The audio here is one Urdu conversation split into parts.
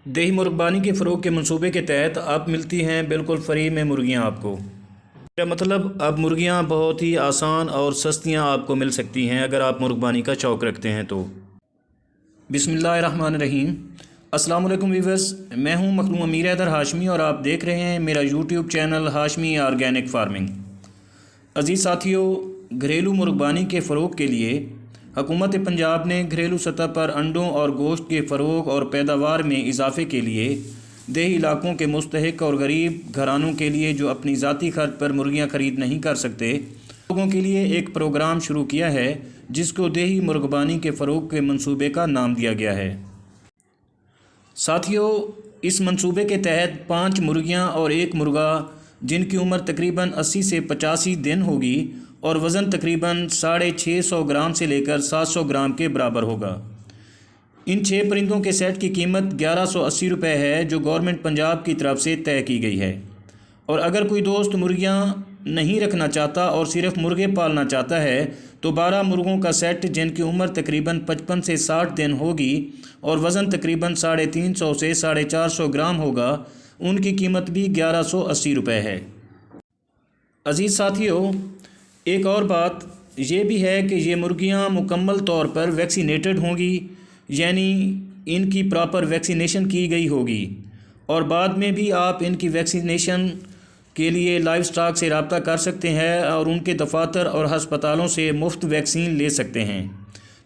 دیہی مرغبانی کے فروغ کے منصوبے کے تحت اب ملتی ہیں بالکل فری میں مرغیاں آپ کو۔ میرا مطلب اب مرغیاں بہت ہی آسان اور سستیاں آپ کو مل سکتی ہیں اگر آپ مرغبانی کا شوق رکھتے ہیں تو۔ بسم اللہ الرحمن الرحیم۔ السلام علیکم ویورز، میں ہوں مخدوم امیر حیدر ہاشمی اور آپ دیکھ رہے ہیں میرا YouTube channel Hashmi organic farming. عزیز ساتھیو، گھریلو مرغبانی کے فروغ کے لیے حکومت پنجاب نے گھریلو سطح پر انڈوں اور گوشت کے فروغ اور پیداوار میں اضافے کے لیے دیہی علاقوں کے مستحق اور غریب گھرانوں کے لیے جو اپنی ذاتی خرچ پر مرغیاں خرید نہیں کر سکتے لوگوں کے لیے ایک پروگرام شروع کیا ہے جس کو دیہی مرغبانی کے فروغ کے منصوبے کا نام دیا گیا ہے۔ ساتھیو، اس منصوبے کے تحت 5 مرغیاں اور 1 مرغا جن کی عمر تقریباً 80 سے 85 دن ہوگی اور وزن تقریباً 650 گرام سے لے کر 700 گرام کے برابر ہوگا۔ ان 6 پرندوں کے سیٹ کی قیمت 1180 روپے ہے جو گورنمنٹ پنجاب کی طرف سے طے کی گئی ہے۔ اور اگر کوئی دوست مرغیاں نہیں رکھنا چاہتا اور صرف مرغے پالنا چاہتا ہے تو 12 مرغوں کا سیٹ جن کی عمر تقریباً 55 سے 60 دن ہوگی اور وزن تقریباً 350 سے 450 گرام ہوگا، ان کی قیمت بھی 1180 روپے ہے۔ عزیز ساتھیو، ایک اور بات یہ بھی ہے کہ یہ مرغیاں مکمل طور پر ویکسینیٹڈ ہوں گی، یعنی ان کی پراپر ویکسینیشن کی گئی ہوگی، اور بعد میں بھی آپ ان کی ویکسینیشن کے لیے لائیو سٹاک سے رابطہ کر سکتے ہیں اور ان کے دفاتر اور ہسپتالوں سے مفت ویکسین لے سکتے ہیں۔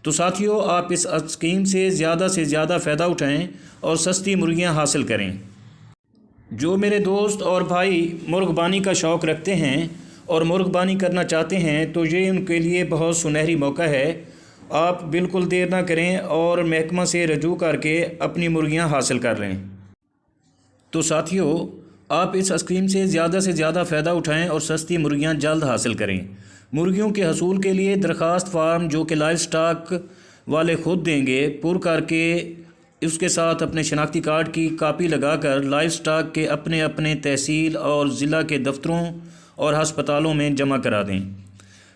تو ساتھیو، آپ اس اسکیم سے زیادہ فائدہ اٹھائیں اور سستی مرغیاں حاصل کریں۔ جو میرے دوست اور بھائی مرغبانی کا شوق رکھتے ہیں اور مرغبانی کرنا چاہتے ہیں تو یہ ان کے لیے بہت سنہری موقع ہے۔ آپ بالکل دیر نہ کریں اور محکمہ سے رجوع کر کے اپنی مرغیاں حاصل کر لیں۔ تو ساتھیو، آپ اس اسکیم سے زیادہ فائدہ اٹھائیں اور سستی مرغیاں جلد حاصل کریں۔ مرغیوں کے حصول کے لیے درخواست فارم جو کہ لائیو سٹاک والے خود دیں گے پر کر کے اس کے ساتھ اپنے شناختی کارڈ کی کاپی لگا کر لائیو سٹاک کے اپنے تحصیل اور ضلع کے دفتروں اور ہسپتالوں میں جمع کرا دیں،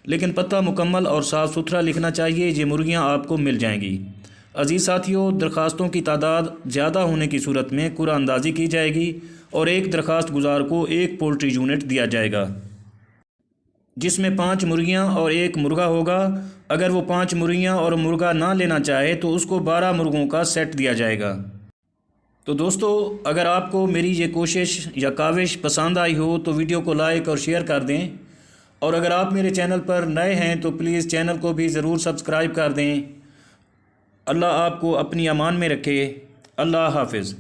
لیکن پتہ مکمل اور صاف ستھرا لکھنا چاہیے۔ یہ مرغیاں آپ کو مل جائیں گی۔ عزیز ساتھیوں، درخواستوں کی تعداد زیادہ ہونے کی صورت میں قرعہ اندازی کی جائے گی اور ایک درخواست گزار کو 1 پولٹری یونٹ دیا جائے گا جس میں 5 مرغیاں اور 1 مرغا ہوگا۔ اگر وہ 5 مرغیاں اور مرغا نہ لینا چاہے تو اس کو 12 مرغوں کا سیٹ دیا جائے گا۔ تو دوستو، اگر آپ کو میری یہ کوشش یا کاوش پسند آئی ہو تو ویڈیو کو لائک اور شیئر کر دیں، اور اگر آپ میرے چینل پر نئے ہیں تو پلیز چینل کو بھی ضرور سبسکرائب کر دیں۔ اللہ آپ کو اپنی امان میں رکھے۔ اللہ حافظ۔